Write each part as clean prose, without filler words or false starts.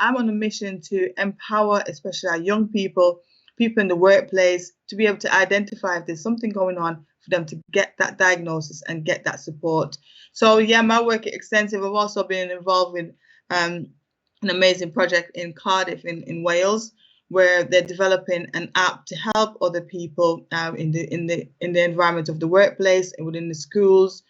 I'm on a mission to empower, especially our young people in the workplace, to be able to identify if there's something going on for them to get that diagnosis and get that support. So yeah, my work is extensive. I've also been involved with an amazing project in Cardiff in Wales, where they're developing an app to help other people in the environment of the workplace and within the schools,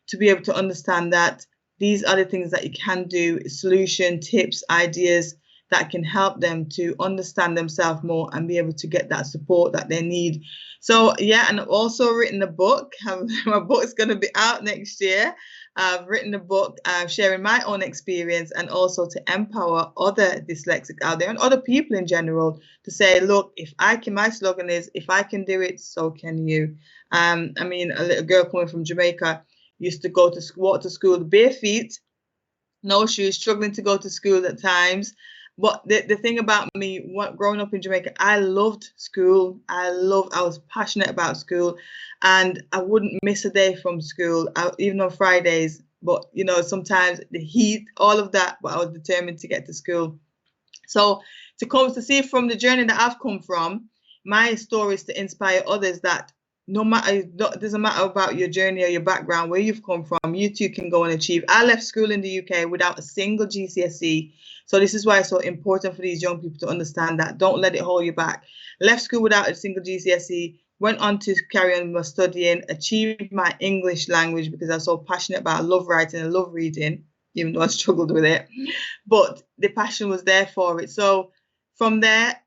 to be able to understand that these are the things that you can do, solution, tips, ideas that can help them to understand themselves more and be able to get that support that they need. So yeah, and I've also written a book. My book is going to be out next year. I've written a book sharing my own experience, and also to empower other dyslexic out there and other people in general to say, look, if I can, my slogan is, if I can do it, so can you. I mean, a little girl coming from Jamaica used to walk to school bare feet, no shoes, struggling to go to school at times. But the thing about me, growing up in Jamaica, I loved school. I was passionate about school, and I wouldn't miss a day from school, even on Fridays. But, you know, sometimes the heat, all of that, but I was determined to get to school. So to see from the journey that I've come from, my story is to inspire others that no matter, it doesn't matter about your journey or your background, where you've come from, you too can go and achieve. I left school in the UK without a single GCSE. So this is why it's so important for these young people to understand that. Don't let it hold you back. Left school without a single GCSE, went on to carry on with studying, achieved my English language because I was so passionate about it. I love writing and love reading, even though I struggled with it. But the passion was there for it. So from there,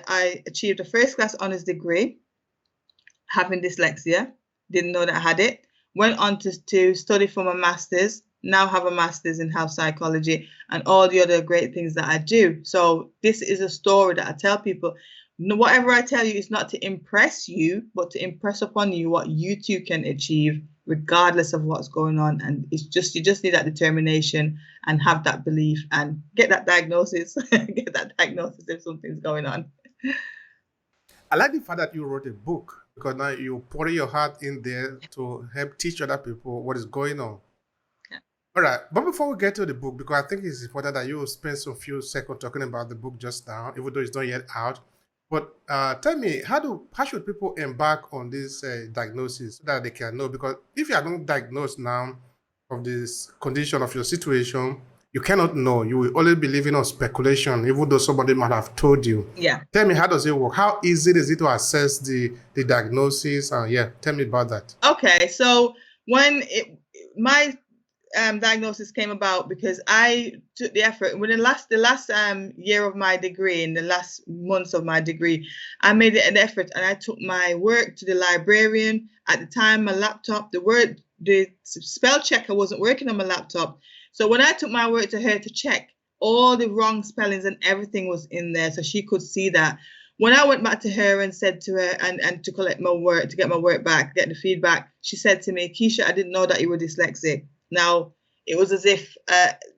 I achieved a first class honours degree, having dyslexia, didn't know that I had it. Went on to study for my master's, now have a master's in health psychology and all the other great things that I do. So this is a story that I tell people. Whatever I tell you is not to impress you, but to impress upon you what you too can achieve, regardless of what's going on. And it's just, you just need that determination and have that belief and get that diagnosis, if something's going on. I like the fact that you wrote a book, because now you pour your heart in there to help teach other people what is going on. Yeah. All right. But before we get to the book, because I think it's important that you spend some few seconds talking about the book just now, even though it's not yet out. But tell me, how should people embark on this diagnosis so that they can know? Because if you are not diagnosed now of this condition of your situation, you cannot know. You will always be living on speculation, even though somebody might have told you. Yeah. Tell me, how does it work? How easy is it to assess the diagnosis? Tell me about that. Okay, so when my diagnosis came about, because I took the effort within the last year of my degree, in the last months of my degree, I made it an effort, and I took my work to the librarian. At the time, my laptop, the spell checker wasn't working on my laptop. So when I took my work to her to check, all the wrong spellings and everything was in there, so she could see that. When I went back to her and said to her, and to collect my work, to get my work back, get the feedback, she said to me, Keisha, I didn't know that you were dyslexic. Now, it was as if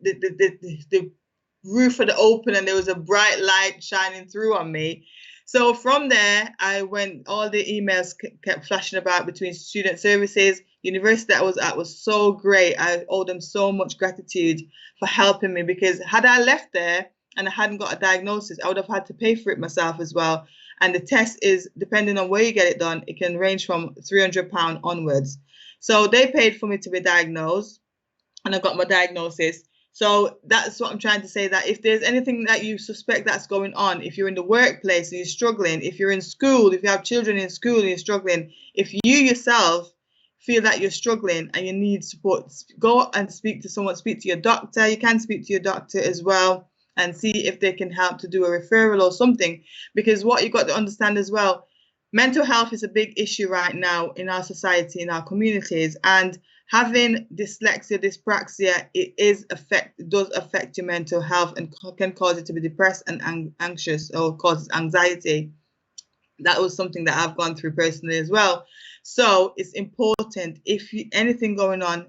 the roof had opened and there was a bright light shining through on me. So from there, all the emails kept flashing about between student services. University that I was at was so great. I owe them so much gratitude for helping me, because had I left there and I hadn't got a diagnosis, I would have had to pay for it myself as well. And the test is, depending on where you get it done, it can range from £300 onwards. So they paid for me to be diagnosed, and I got my diagnosis. So that's what I'm trying to say, that if there's anything that you suspect that's going on, if you're in the workplace and you're struggling, if you're in school, if you have children in school and you're struggling, if you yourself feel that you're struggling and you need support, go and speak to someone, speak to your doctor. You can speak to your doctor as well and see if they can help to do a referral or something. Because what you've got to understand as well, mental health is a big issue right now in our society, in our communities, and having dyslexia, dyspraxia, it does affect your mental health and can cause you to be depressed and anxious, or causes anxiety. That was something that I've gone through personally as well. So it's important, anything going on,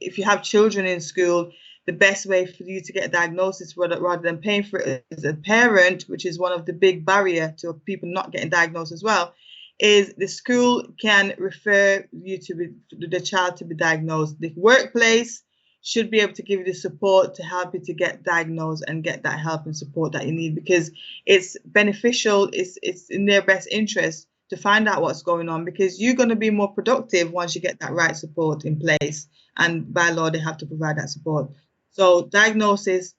if you have children in school, the best way for you to get a diagnosis rather than paying for it as a parent, which is one of the big barriers to people not getting diagnosed as well, is the school can refer you to the child to be diagnosed. The workplace, should be able to give you the support to help you to get diagnosed and get that help and support that you need, because it's beneficial, it's in their best interest to find out what's going on, because you're going to be more productive once you get that right support in place. And by law, they have to provide that support. So diagnosis,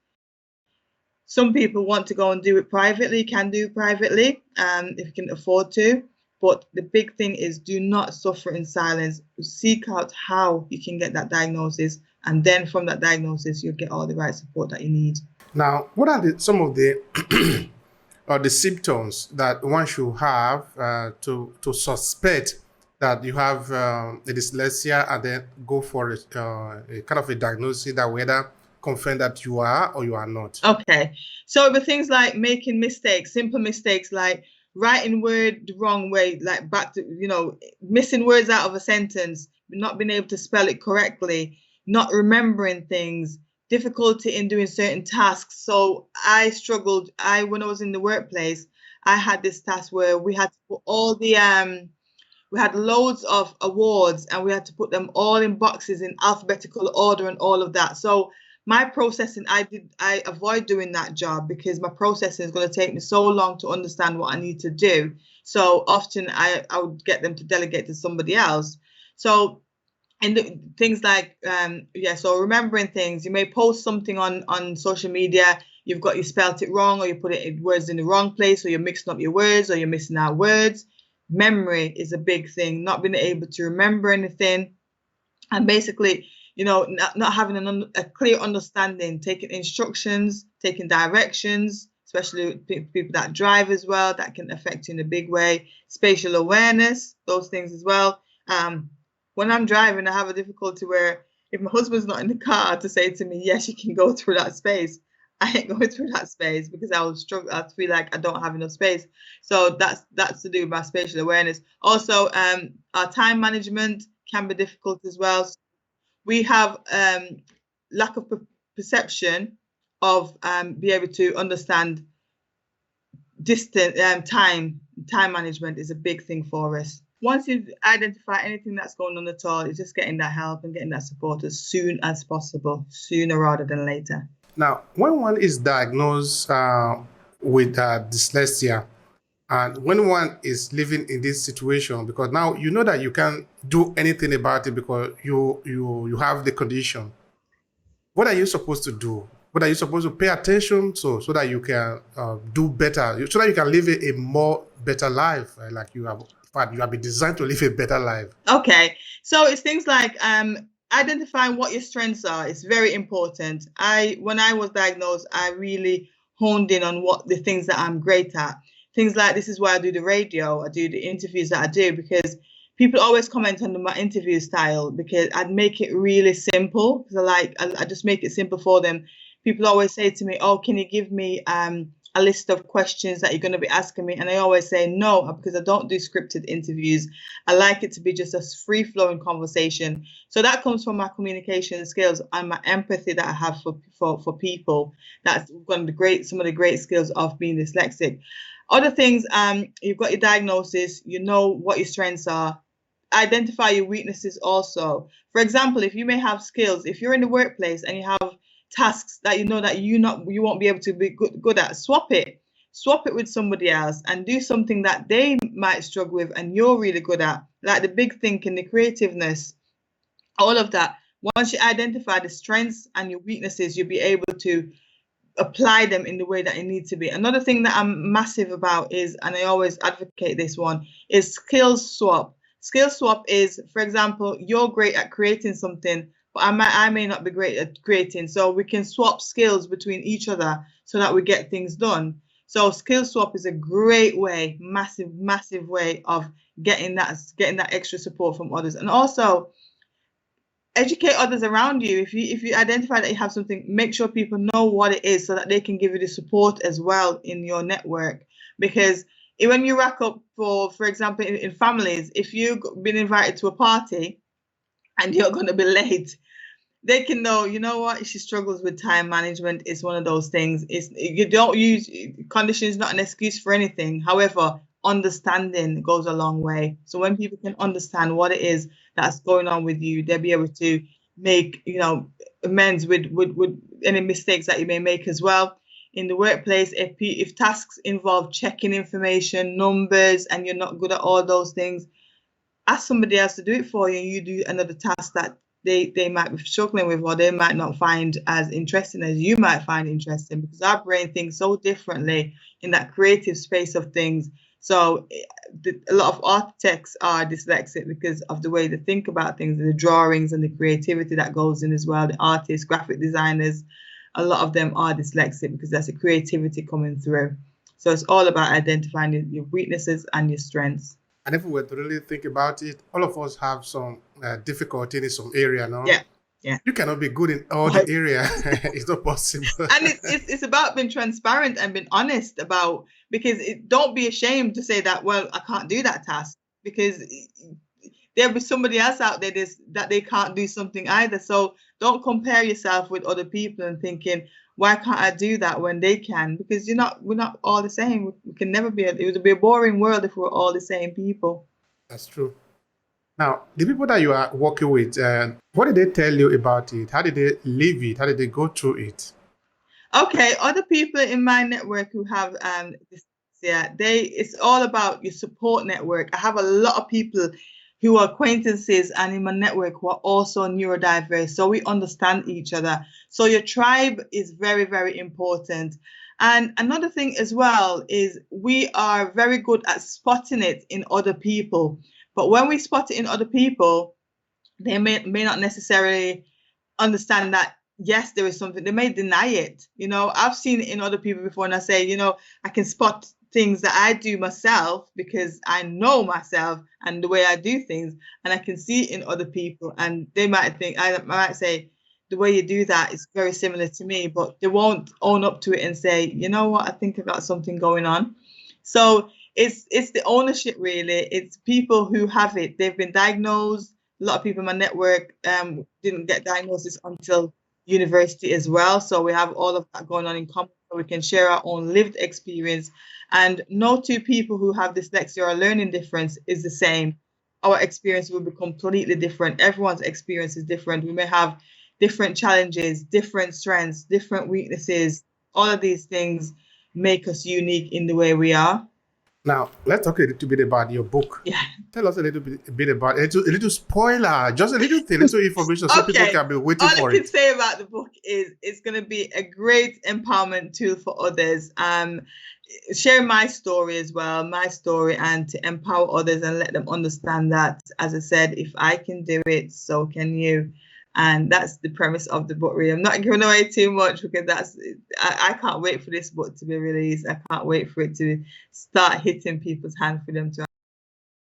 some people want to go and do it privately, can do it privately, if you can afford to. But the big thing is, do not suffer in silence. Seek out how you can get that diagnosis, and then from that diagnosis, you'll get all the right support that you need. Now, what are some of the the symptoms that one should have to suspect that you have a dyslexia, and then go for a kind of a diagnosis that whether confirm that you are or you are not? Okay, so the things like making mistakes, simple mistakes like writing word the wrong way, like back to, missing words out of a sentence, not being able to spell it correctly, not remembering things, difficulty in doing certain tasks. So I struggled. When I was in the workplace, I had this task where we had to put all the we had loads of awards, and we had to put them all in boxes in alphabetical order and all of that. So my processing, I avoid doing that job, because my processing is going to take me so long to understand what I need to do. So often I would get them to delegate to somebody else. So, and things like, so remembering things, you may post something on social media, you spelt it wrong, or you put words in the wrong place, or you're mixing up your words, or you're missing out words. Memory is a big thing, not being able to remember anything, and basically, not having a clear understanding, taking instructions, taking directions, especially people that drive as well, that can affect you in a big way. Spatial awareness, those things as well. When I'm driving, I have a difficulty where if my husband's not in the car to say to me, yes, you can go through that space, I ain't going through that space, because I will struggle. I feel like I don't have enough space. So that's to do with my spatial awareness. Also, our time management can be difficult as well. We have lack of perception of be able to understand distance. Time management is a big thing for us. Once you identify anything that's going on at all, it's just getting that help and getting that support as soon as possible, sooner rather than later. Now, when one is diagnosed with dyslexia, and when one is living in this situation, because now you know that you can't do anything about it because you have the condition, what are you supposed to do? What are you supposed to pay attention to, so that you can do better, so that you can live a more better life, like you have? In fact, you have been designed to live a better life. Okay, so it's things like identifying what your strengths are. It's very important. When I was diagnosed, I really honed in on what the things that I'm great at. Things like, this is why I do the radio, I do the interviews that I do, because people always comment on my interview style, because I'd make it really simple, because I just make it simple for them. People always say to me, oh, can you give me a list of questions that you're going to be asking me? And I always say no, because I don't do scripted interviews. I like it to be just a free-flowing conversation. So that comes from my communication skills and my empathy that I have for people. That's one of some of the great skills of being dyslexic. Other things, you've got your diagnosis, you know what your strengths are. Identify your weaknesses also. For example, if you may have skills, if you're in the workplace and you have tasks that you know that you won't be able to be good at, swap it with somebody else and do something that they might struggle with and you're really good at, like the big thinking, the creativeness, all of that. Once you identify the strengths and your weaknesses, you'll be able to apply them in the way that it needs to be. Another thing that I'm massive about is, and I always advocate this one, is skills swap. Skill swap is, for example, you're great at creating something, but I may not be great at creating. So we can swap skills between each other so that we get things done. So skill swap is a great way, massive way of getting that extra support from others. And also educate others around you. If you identify that you have something, make sure people know what it is so that they can give you the support as well in your network. Because when you rack up for example, in families, if you've been invited to a party and you're going to be late, they can know, you know what, she struggles with time management. It's one of those things. You don't use conditions, not an excuse for anything. However, understanding goes a long way. So when people can understand what it is that's going on with you, they'll be able to make, amends with any mistakes that you may make as well. In the workplace, if tasks involve checking information, numbers, and you're not good at all those things, ask somebody else to do it for you, and you do another task that they might be struggling with, or they might not find as interesting as you might find interesting, because our brain thinks so differently in that creative space of things. So a lot of architects are dyslexic because of the way they think about things, the drawings and the creativity that goes in as well. The artists, graphic designers, a lot of them are dyslexic because that's the creativity coming through. So it's all about identifying your weaknesses and your strengths. And if we were to really think about it, all of us have some difficulty in some area, no? Yeah. Yeah. You cannot be good in all the area. It's not possible. And it's about being transparent and being honest about, because don't be ashamed to say that, well, I can't do that task, because there'll be somebody else out there that they can't do something either. So don't compare yourself with other people and thinking, why can't I do that when they can? Because we're not all the same. We can never be. It would be a boring world if we're all the same people. That's true. Now, the people that you are working with, what did they tell you about it? How did they live it? How did they go through it? Okay, other people in my network who have dyslexia, it's all about your support network. I have a lot of people who are acquaintances and in my network who are also neurodiverse, so we understand each other. So your tribe is very, very important. And another thing as well is we are very good at spotting it in other people. But when we spot it in other people, they may not necessarily understand that, yes, there is something. They may deny it. I've seen it in other people before, and I say, I can spot things that I do myself because I know myself and the way I do things, and I can see it in other people, and they might think, I might say, the way you do that is very similar to me, but they won't own up to it and say, you know what, I think I've got something going on. So it's the ownership, really. It's people who have it. They've been diagnosed. A lot of people in my network didn't get diagnosis until university as well. So we have all of that going on in common, so we can share our own lived experience. And no two people who have dyslexia or learning difference is the same. Our experience will be completely different. Everyone's experience is different. We may have different challenges, different strengths, different weaknesses. All of these things make us unique in the way we are. Now, let's talk a little bit about your book. Yeah. Tell us a little bit about it. A little spoiler, just a little thing, little information, so people can be waiting for it. All I can say about the book is it's going to be a great empowerment tool for others. Share my story as well, and to empower others and let them understand that, as I said, if I can do it, so can you. And that's the premise of the book, really. I'm not giving away too much because I can't wait for this book to be released. I can't wait for it to start hitting people's hands for them to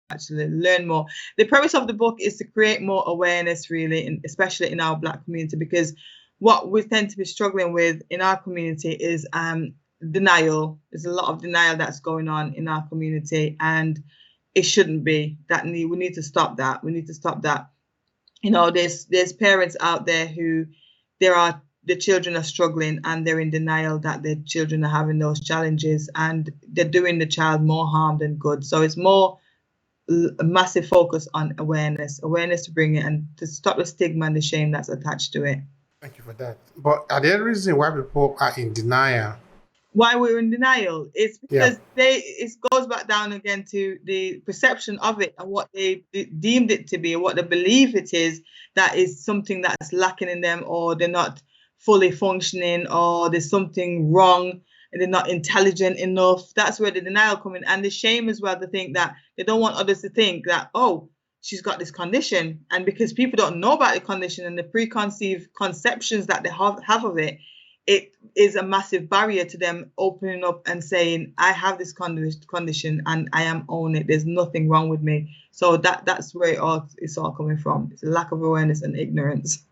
actually learn more. The premise of the book is to create more awareness, really, especially in our Black community, because what we tend to be struggling with in our community is denial. There's a lot of denial that's going on in our community, and it shouldn't be. We need to stop that. We need to stop that. There's parents out there who the children are struggling and they're in denial that their children are having those challenges, and they're doing the child more harm than good. So it's more a massive focus on awareness to bring it and to stop the stigma and the shame that's attached to it. Thank you for that. But are there reasons why people are in denial? Why we're in denial? It's because it goes back down again to the perception of it and what they deemed it to be, what they believe it is, that is something that's lacking in them, or they're not fully functioning, or there's something wrong and they're not intelligent enough. That's where the denial comes in, and the shame as well, to think that they don't want others to think that, oh, she's got this condition. And because people don't know about the condition and the preconceived conceptions that they have of it, it is a massive barrier to them opening up and saying, I have this condition and I am on it. There's nothing wrong with me. So that's where it's all coming from. It's a lack of awareness and ignorance.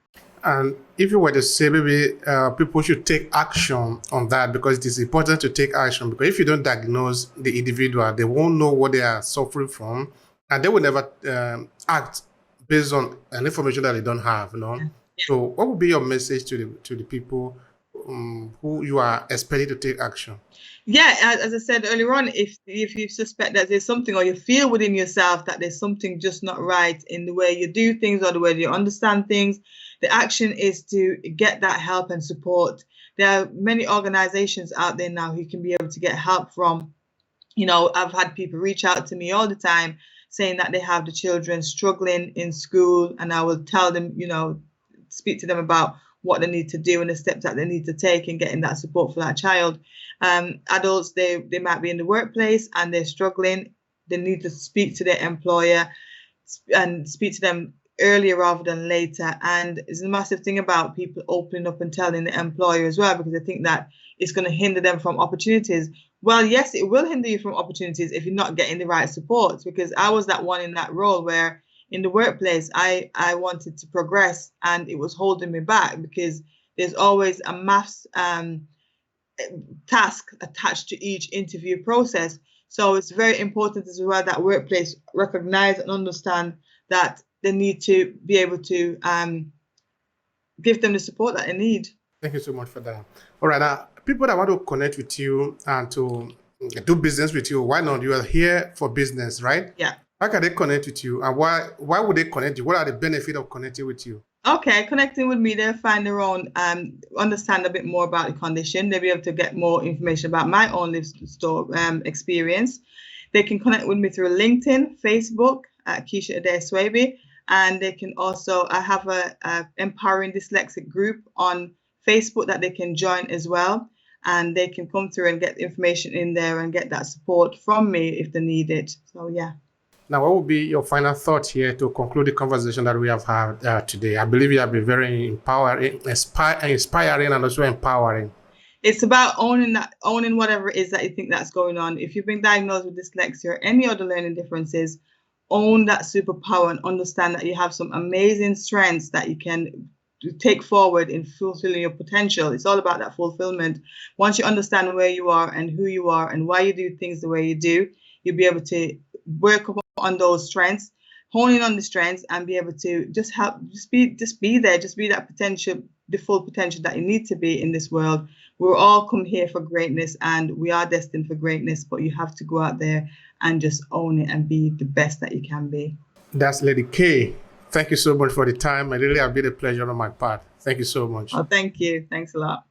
And if you were to say maybe people should take action on that, because it is important to take action, because if you don't diagnose the individual, they won't know what they are suffering from, and they will never act based on an information that they don't have. Yeah. So what would be your message to the people who you are expecting to take action? Yeah, as I said earlier on, if you suspect that there's something, or you feel within yourself that there's something just not right in the way you do things or the way you understand things, The action is to get that help and support. There are many organizations out there now who can be able to get help from. I've had people reach out to me all the time saying that they have the children struggling in school, and I will tell them, speak to them about what they need to do and the steps that they need to take in getting that support for that child. Adults, they might be in the workplace and they're struggling. They need to speak to their employer and speak to them earlier rather than later. And it's a massive thing about people opening up and telling the employer as well, because I think that it's going to hinder them from opportunities. Well, yes, it will hinder you from opportunities if you're not getting the right support, because I was that one in that role where in the workplace, I wanted to progress and it was holding me back because there's always a maths task attached to each interview process. So it's very important as well that workplace recognize and understand that they need to be able to give them the support that they need. Thank you so much for that. All right, now, people that want to connect with you and to do business with you, why not? You are here for business, right? Yeah. How can they connect with you, and why would they connect you? What are the benefits of connecting with you? Okay, connecting with me, they'll find their own, understand a bit more about the condition. They'll be able to get more information about my own live store experience. They can connect with me through LinkedIn, Facebook, Keisha Adair Swaby, and they can also, I have a Empowering Dyslexic group on Facebook that they can join as well. And they can come through and get information in there and get that support from me if they need it. So, yeah. Now, what would be your final thought here to conclude the conversation that we have had today? I believe you have been very empowering, inspiring, and also empowering. It's about owning whatever it is that you think that's going on. If you've been diagnosed with dyslexia or any other learning differences, own that superpower and understand that you have some amazing strengths that you can take forward in fulfilling your potential. It's all about that fulfillment. Once you understand where you are and who you are and why you do things the way you do, you'll be able to work on those strengths, hone in on the strengths, and be able to just be there, just be that potential, the full potential that you need to be in this world. We're all come here for greatness, and we are destined for greatness, but you have to go out there and just own it and be the best that you can be. That's Lady K. Thank you so much for the time. It really has been a pleasure on my part. Thank you so much. Oh, thank you. Thanks a lot.